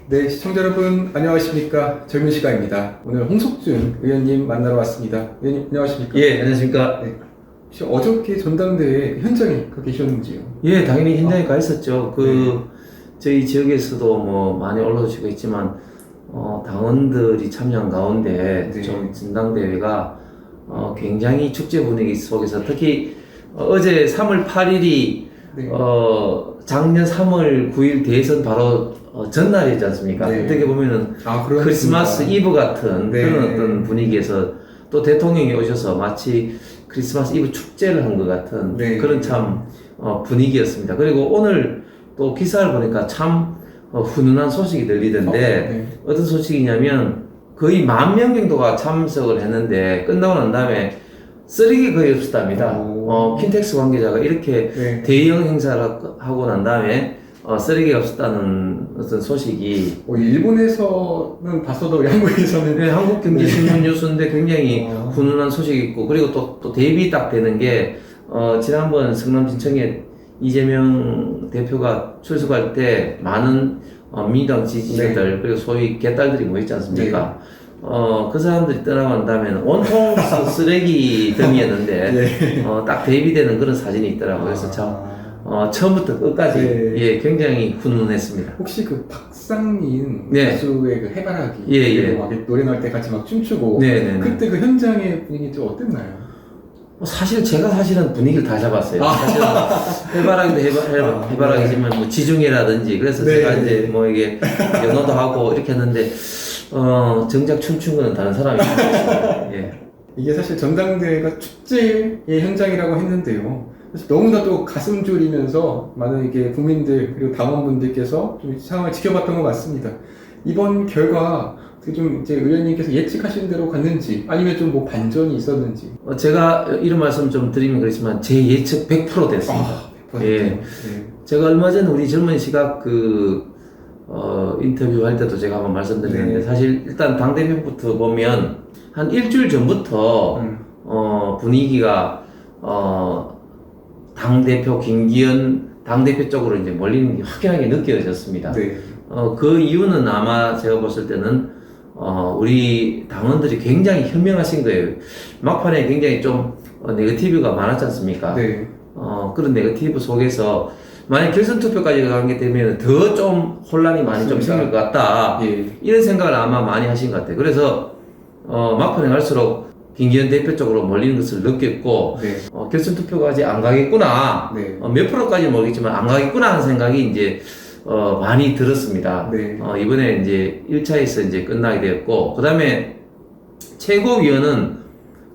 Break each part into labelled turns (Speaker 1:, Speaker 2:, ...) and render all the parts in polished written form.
Speaker 1: 네, 시청자 여러분 안녕하십니까. 젊은 시간입니다. 오늘 홍석준 의원님 만나러 왔습니다. 의원님 안녕하십니까?
Speaker 2: 예, 안녕하십니까.
Speaker 1: 네. 혹시 어저께 전당대회 현장에 가 계셨는지요?
Speaker 2: 예, 당연히 현장에 가 있었죠. 저희 지역에서도 뭐 많이 올라오시고 있지만, 당원들이 참여한 가운데
Speaker 1: 네.
Speaker 2: 좀 전당대회가 굉장히 축제 분위기 속에서 특히 어제 3월 8일이
Speaker 1: 네.
Speaker 2: 작년 3월 9일 대선 바로 전날이지 않습니까?
Speaker 1: 네.
Speaker 2: 어떻게 보면은
Speaker 1: 그렇습니다.
Speaker 2: 크리스마스 이브 같은
Speaker 1: 네.
Speaker 2: 그런 어떤 분위기에서 또 대통령이 오셔서 마치 크리스마스 이브 축제를 한 것 같은
Speaker 1: 네.
Speaker 2: 그런 참 분위기였습니다. 그리고 오늘 또 기사를 보니까 참 훈훈한 소식이 들리던데
Speaker 1: 네.
Speaker 2: 어떤 소식이냐면 거의 10,000명 정도가 참석을 했는데 끝나고 난 다음에 쓰레기 거의 없었답니다. 킨텍스 관계자가 이렇게
Speaker 1: 네.
Speaker 2: 대형 행사를 하고 난 다음에 쓰레기가 없었다는 어떤 소식이
Speaker 1: 일본에서는 봤어도 한국에서는
Speaker 2: 네, 한국경제신문 뉴스인데 굉장히
Speaker 1: 어.
Speaker 2: 훈훈한 소식이 있고 그리고 또 대입이 딱 되는 게 지난번 성남진청에 이재명 대표가 출석할 때 많은 민주당 지지자들 그리고 소위 개딸들이 모였지 않습니까? 그 사람들이 떠나고 난 다음에는 온통 쓰레기 덤이었는데
Speaker 1: 네.
Speaker 2: 딱 대비되는 그런 사진이 있더라고요. 그래서 참 처음부터 끝까지
Speaker 1: 네.
Speaker 2: 예, 굉장히 훈훈했습니다.
Speaker 1: 혹시 그 박상민
Speaker 2: 네.
Speaker 1: 가수의 그 해바라기
Speaker 2: 예.
Speaker 1: 막 노래 나올 때 같이 막 춤추고
Speaker 2: 네.
Speaker 1: 그때 그 현장의 분위기 좀 어땠나요?
Speaker 2: 사실 제가 사실은 분위기를 다 잡았어요. 사실은 해바라기도 해바라기지만 뭐 지중해라든지 그래서
Speaker 1: 네.
Speaker 2: 제가 이제 뭐 이게 연호도 하고 이렇게 했는데 정작 춤춘 거는 다른 사람이 춤췄어요. 예.
Speaker 1: 이게 사실 전당대회가 축제의 현장이라고 했는데요. 그래서 너무나 또 가슴 졸이면서 많은 이게 국민들 그리고 당원분들께서 좀 상황을 지켜봤던 것 같습니다. 이번 결과 좀 이제 의원님께서 예측하신 대로 갔는지 아니면 좀 뭐 반전이 있었는지.
Speaker 2: 제가 이런 말씀 좀 드리면 그렇지만 제 예측 100% 됐습니다.
Speaker 1: 100%.
Speaker 2: 예.
Speaker 1: 네.
Speaker 2: 제가 얼마 전 우리 젊은 시각 인터뷰 할 때도 제가 한번 말씀드렸는데
Speaker 1: 네.
Speaker 2: 사실 일단 당대표부터 보면 한 일주일 전부터 분위기가 당대표 김기현 당대표 쪽으로 이제 몰리는 게 확연하게 느껴졌습니다.
Speaker 1: 네.
Speaker 2: 그 이유는 아마 제가 봤을 때는 우리 당원들이 굉장히 현명하신 거예요. 막판에 굉장히 좀 네거티브가 많았지 않습니까?
Speaker 1: 네.
Speaker 2: 그런 네거티브 속에서 만약 결선 투표까지 가게 되면 더 좀 혼란이 많이 좀 생길 것 같다.
Speaker 1: 예.
Speaker 2: 이런 생각을 아마 많이 하신 것 같아요. 그래서 막판에 갈수록 김기현 대표 쪽으로 몰리는 것을 느꼈고
Speaker 1: 네.
Speaker 2: 결선 투표까지 안 가겠구나.
Speaker 1: 네.
Speaker 2: 몇 프로까지는 모르겠지만 안 가겠구나 하는 생각이 이제 많이 들었습니다.
Speaker 1: 네.
Speaker 2: 이번에 이제 1차에서 이제 끝나게 되었고, 그 다음에 최고위원은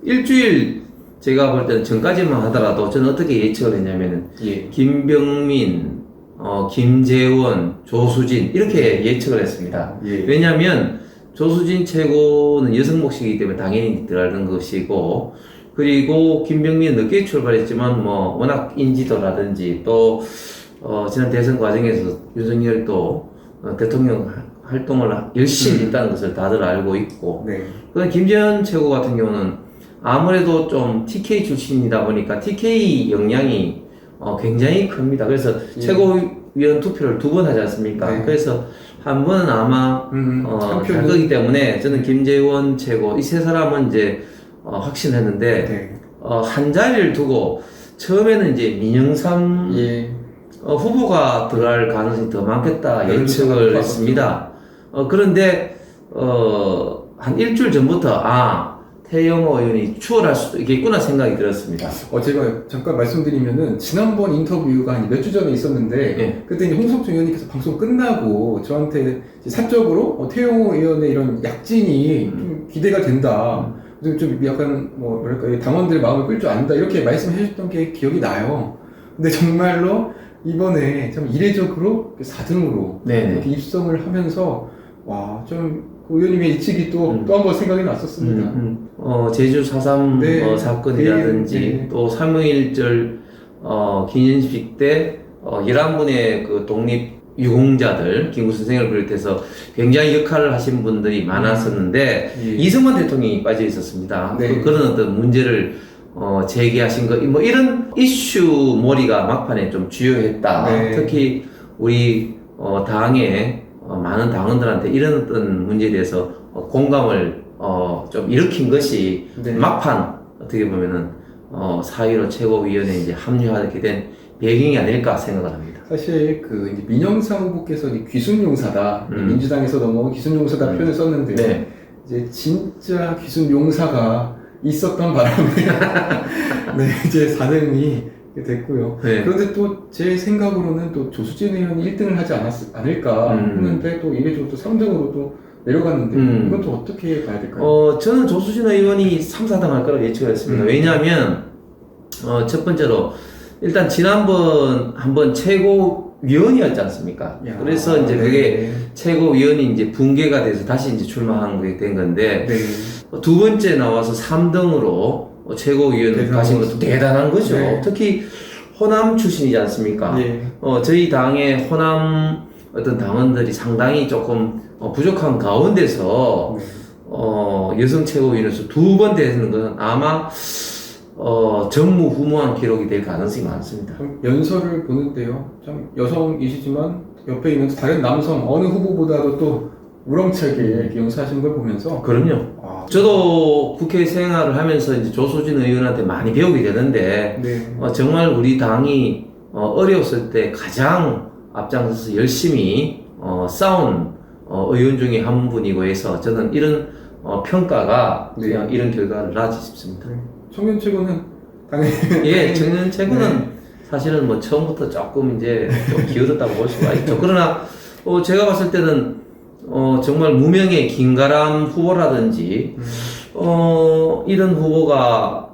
Speaker 2: 일주일 제가 볼 때는 전까지만 하더라도 저는 어떻게 예측을 했냐면은,
Speaker 1: 예.
Speaker 2: 김병민, 김재원, 조수진, 이렇게 예측을 했습니다.
Speaker 1: 예.
Speaker 2: 왜냐면 조수진 최고는 여성 몫이기 때문에 당연히 들어가는 것이고, 그리고 김병민은 늦게 출발했지만 뭐 워낙 인지도라든지 또 지난 대선 과정에서 윤석열도 대통령 활동을 열심히 했다는 것을 다들 알고 있고,
Speaker 1: 네.
Speaker 2: 그다음 김재현 최고 같은 경우는 아무래도 좀 TK 출신이다 보니까 TK 영향이 굉장히 큽니다. 그래서 최고위원 투표를 2번 하지 않습니까?
Speaker 1: 네.
Speaker 2: 그래서 한 번은 아마 할 거기 때문에 저는 김재원 최고 이 세 사람은 이제 확신했는데
Speaker 1: 네.
Speaker 2: 한 자리를 두고 처음에는 이제 민영삼
Speaker 1: 예.
Speaker 2: 후보가 들어갈 가능성이 더 많겠다
Speaker 1: 네,
Speaker 2: 예측을
Speaker 1: 그렇죠.
Speaker 2: 했습니다. 그런데 한 일주일 전부터 태영호 의원이 추월할 수도 있겠구나 생각이 들었습니다.
Speaker 1: 제가 잠깐 말씀드리면은 지난번 인터뷰가 한 몇 주 전에 있었는데
Speaker 2: 예.
Speaker 1: 그때 이제 홍석준 의원님께서 방송 끝나고 저한테 이제 사적으로 태용호 의원의 이런 약진이 좀 기대가 된다. 좀 약간 뭐랄까 당원들의 마음을 끌 줄 안다 이렇게 말씀해 주셨던 게 기억이 나요. 근데 정말로 이번에 참 이례적으로 4등으로
Speaker 2: 네네.
Speaker 1: 이렇게 입성을 하면서 좀 의원님의 예측이 또 한 번 생각이 났었습니다.
Speaker 2: 제주 4.3
Speaker 1: 네.
Speaker 2: 사건이라든지
Speaker 1: 네.
Speaker 2: 또 3.1절 기념식 때 11분의 그 독립 유공자들 김구 선생을 비롯해서 굉장히 역할을 하신 분들이 많았었는데
Speaker 1: 예.
Speaker 2: 이승만 대통령이 빠져 있었습니다.
Speaker 1: 네.
Speaker 2: 그런 어떤 문제를 제기하신 거 뭐 이런 이슈 몰이가 막판에 좀 주요했다.
Speaker 1: 네.
Speaker 2: 특히 우리 당의 많은 당원들한테 이런 어떤 문제에 대해서 공감을 좀 일으킨 것이
Speaker 1: 네.
Speaker 2: 막판 어떻게 보면은 4.15 최고위원회에 이제 합류하게 된 배경이 아닐까 생각을 합니다.
Speaker 1: 사실 그 이제 민영상 후보께서 이제 귀순용사다, 민주당에서 넘어온 귀순용사다 표현을 썼는데
Speaker 2: 네.
Speaker 1: 이제 진짜 귀순용사가 있었던 바람에 네, 이제 4등이 됐고요.
Speaker 2: 네.
Speaker 1: 그런데 또 제 생각으로는 또 조수진 의원이 1등을 하지 않을까 했는데 또 이례적으로 또 3등으로 또 내려갔는데 이건 또 어떻게 봐야 될까요?
Speaker 2: 저는 조수진 의원이 3, 4등 할 거라고 예측을 했습니다. 왜냐하면 첫 번째로 일단 지난번 한번 최고위원이었지 않습니까?
Speaker 1: 야,
Speaker 2: 그래서 이제
Speaker 1: 네.
Speaker 2: 그게 최고위원이 이제 붕괴가 돼서 다시 이제 출마한 게 된 건데
Speaker 1: 네.
Speaker 2: 두 번째 나와서 3등으로 최고위원을 가신 것도 대단한 거죠.
Speaker 1: 네.
Speaker 2: 특히 호남 출신이지 않습니까?
Speaker 1: 네.
Speaker 2: 저희 당의 호남 어떤 당원들이 상당히 조금 부족한 가운데서 여성 최고위원으로서 두 번 되는 것은 아마 전무후무한 기록이 될 가능성이 많습니다.
Speaker 1: 연설을 보는데요. 참 여성이시지만 옆에 있는 다른 남성 어느 후보보다도 또 우렁차게 이렇게 연설하시는 걸 보면서
Speaker 2: 그럼요. 저도 국회 생활을 하면서 이제 조수진 의원한테 많이 배우게 되는데
Speaker 1: 네.
Speaker 2: 정말 우리 당이 어려웠을 때 가장 앞장서서 열심히 싸운 의원 중에 한 분이고 해서 저는 이런 평가가
Speaker 1: 네.
Speaker 2: 그냥 이런 결과를 낳지 싶습니다.
Speaker 1: 네. 청년 최고는 당연히
Speaker 2: 예, 청년 최고는 사실은 뭐 처음부터 조금 이제 좀 기울었다고 볼 수가 있죠. 그러나 제가 봤을 때는 정말 무명의 김가람 후보라든지 이런 후보가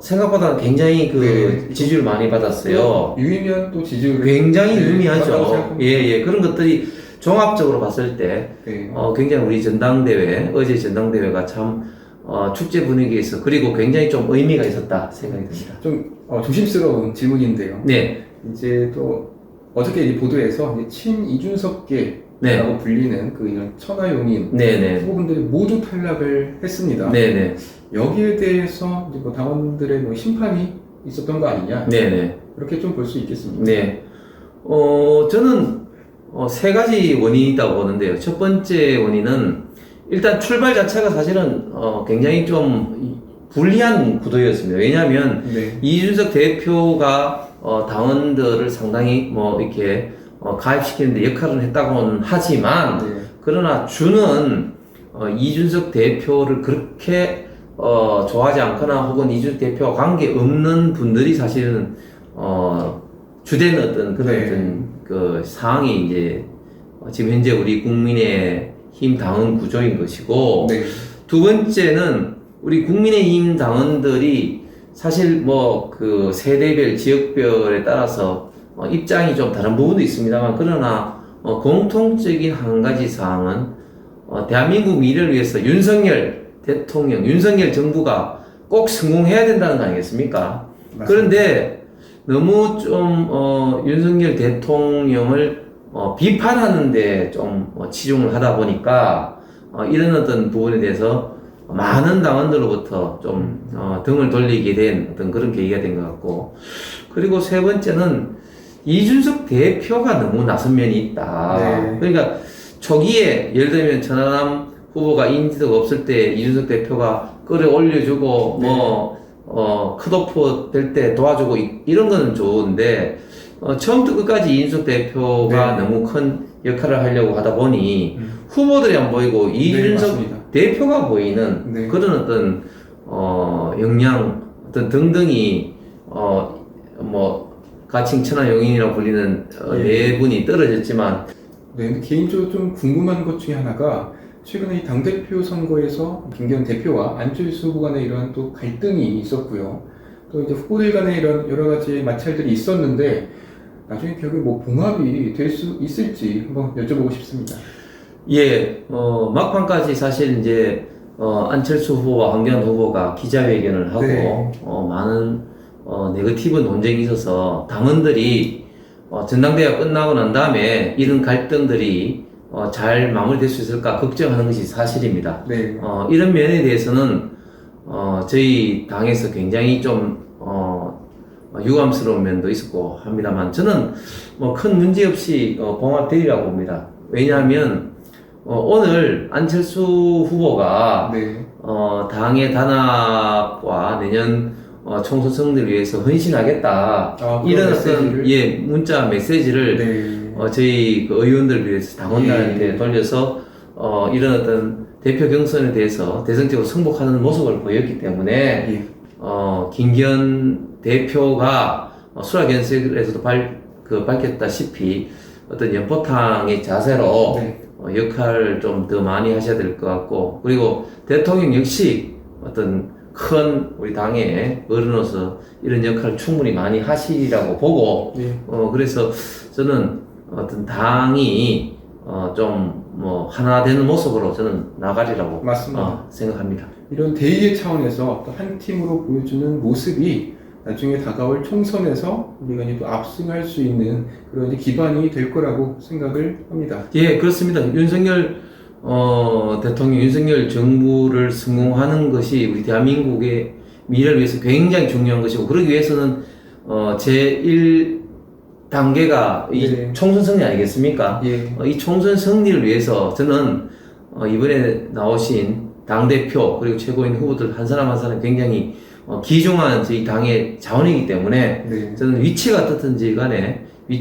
Speaker 2: 생각보다 굉장히
Speaker 1: 네.
Speaker 2: 지지를 많이 받았어요.
Speaker 1: 유의미한 또 지지율
Speaker 2: 굉장히
Speaker 1: 네,
Speaker 2: 유의미하죠.
Speaker 1: 맞다고 생각합니다.
Speaker 2: 예, 그런 것들이 종합적으로 봤을 때
Speaker 1: 네.
Speaker 2: 굉장히 우리 전당대회 어제 전당대회가 참 축제 분위기에서 그리고 굉장히 좀 의미가 있었다 생각이 듭니다.
Speaker 1: 좀 조심스러운 질문인데요.
Speaker 2: 네,
Speaker 1: 이제 또 어저께 이 보도에서 이제 친이준석계라고
Speaker 2: 네.
Speaker 1: 불리는 그 이런 천하용인
Speaker 2: 네네.
Speaker 1: 후보분들이 모두 탈락을 했습니다.
Speaker 2: 네네.
Speaker 1: 여기에 대해서 이제 뭐 당원들의 뭐 심판이 있었던 거 아니냐
Speaker 2: 네네.
Speaker 1: 그렇게 좀 볼 수 있겠습니다.
Speaker 2: 네. 저는 세 가지 원인이 있다고 보는데요. 첫 번째 원인은 일단 출발 자체가 사실은 굉장히 좀 불리한 구도였습니다. 왜냐하면
Speaker 1: 네.
Speaker 2: 이준석 대표가 당원들을 상당히 뭐 이렇게 가입시키는데 역할을 했다고는 하지만
Speaker 1: 네.
Speaker 2: 그러나 주는 이준석 대표를 그렇게 좋아하지 않거나 혹은 이준석 대표와 관계 없는 분들이 사실은 주된 어떤 그런
Speaker 1: 네.
Speaker 2: 어떤 그 상황이 이제 지금 현재 우리 국민의힘 당원 구조인 것이고
Speaker 1: 네.
Speaker 2: 두 번째는 우리 국민의힘 당원들이 사실 뭐 그 세대별 지역별에 따라서 입장이 좀 다른 부분도 있습니다만 그러나 공통적인 한 가지 사항은 대한민국 미래를 위해서 윤석열 대통령, 윤석열 정부가 꼭 성공해야 된다는 거 아니겠습니까?
Speaker 1: 맞습니다.
Speaker 2: 그런데 너무 좀 윤석열 대통령을 비판하는데 좀 치중을 하다 보니까 이런 어떤 부분에 대해서 많은 당원들로부터 좀 등을 돌리게 된 어떤 그런 계기가 된 것 같고 그리고 세 번째는 이준석 대표가 너무 나선 면이 있다.
Speaker 1: 네.
Speaker 2: 그러니까 초기에 예를 들면 천하람 후보가 인지도가 없을 때 이준석 대표가 끌어올려주고 컷오프 될 때 도와주고 이런 거는 좋은데 처음부터 끝까지 이준석 대표가
Speaker 1: 네.
Speaker 2: 너무 큰 역할을 하려고 하다 보니 후보들이 안 보이고 이준석
Speaker 1: 맞습니다.
Speaker 2: 대표가 보이는
Speaker 1: 네.
Speaker 2: 그런 어떤 역량 어떤 등등이 뭐 가칭 천하용인이라고 불리는
Speaker 1: 예.
Speaker 2: 네 분이 떨어졌지만
Speaker 1: 네, 근데 개인적으로 좀 궁금한 것 중에 하나가 최근에 이 당대표 선거에서 김기현 대표와 안철수 후보 간의 이러한 또 갈등이 있었고요. 또 이제 후보들 간의 이런 여러 가지 마찰들이 있었는데 나중에 결국 뭐 봉합이 될 수 있을지 한번 여쭤보고 싶습니다.
Speaker 2: 예, 막판까지 사실 이제 안철수 후보와 황교안 후보가 기자회견을 하고
Speaker 1: 네.
Speaker 2: 많은 네거티브 논쟁이 있어서 당원들이 전당대회가 끝나고 난 다음에 이런 갈등들이 잘 마무리될 수 있을까 걱정하는 것이 사실입니다.
Speaker 1: 네.
Speaker 2: 이런 면에 대해서는 저희 당에서 굉장히 좀 유감스러운 면도 있었고 합니다만 저는 뭐 큰 문제 없이 봉합되리라고 봅니다. 왜냐하면 오늘 안철수 후보가
Speaker 1: 네.
Speaker 2: 당의 단합과 내년 총선 승리를 위해서 헌신하겠다.
Speaker 1: 그런
Speaker 2: 이런
Speaker 1: 메시지를?
Speaker 2: 어떤 문자 메시지를
Speaker 1: 네.
Speaker 2: 저희 그 의원들을 위해서 당원들한테
Speaker 1: 예.
Speaker 2: 돌려서 이런 어떤 대표 경선에 대해서 대승적으로 승복하는 모습을 보였기 때문에
Speaker 1: 예.
Speaker 2: 김기현 대표가 수락연설에서도 밝혔다시피 어떤 연포탕의 자세로
Speaker 1: 네.
Speaker 2: 역할을 좀 더 많이 하셔야 될 것 같고, 그리고 대통령 역시 어떤 큰 우리 당의 어른으로서 이런 역할을 충분히 많이 하시리라고 보고,
Speaker 1: 네.
Speaker 2: 그래서 저는 어떤 당이 좀 뭐 하나 되는 모습으로 저는 나가리라고
Speaker 1: 맞습니다.
Speaker 2: 생각합니다.
Speaker 1: 이런 대의의 차원에서 또 한 팀으로 보여주는 모습이 나중에 다가올 총선에서 우리가 이제 또 압승할 수 있는 그런 이제 기반이 될 거라고 생각을 합니다.
Speaker 2: 예, 그렇습니다. 윤석열 대통령, 윤석열 정부를 성공하는 것이 우리 대한민국의 미래를 위해서 굉장히 중요한 것이고, 그러기 위해서는 제1단계가 이
Speaker 1: 네.
Speaker 2: 총선 승리 아니겠습니까?
Speaker 1: 예.
Speaker 2: 이 총선 승리를 위해서 저는 이번에 나오신 당대표 그리고 최고위원 후보들 한 사람 한 사람 굉장히 귀중한 저희 당의 자원이기 때문에
Speaker 1: 네.
Speaker 2: 저는 위치가 어떻든지 간에 그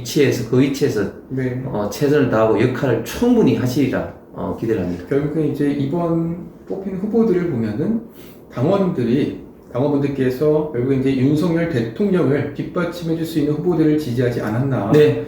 Speaker 2: 위치에서
Speaker 1: 네.
Speaker 2: 최선을 다하고 역할을 충분히 하시리라 기대를 합니다.
Speaker 1: 결국은 이제 이번 뽑힌 후보들을 보면은 당원분들께서 결국 이제 윤석열 대통령을 뒷받침해 줄 수 있는 후보들을 지지하지 않았나.
Speaker 2: 네.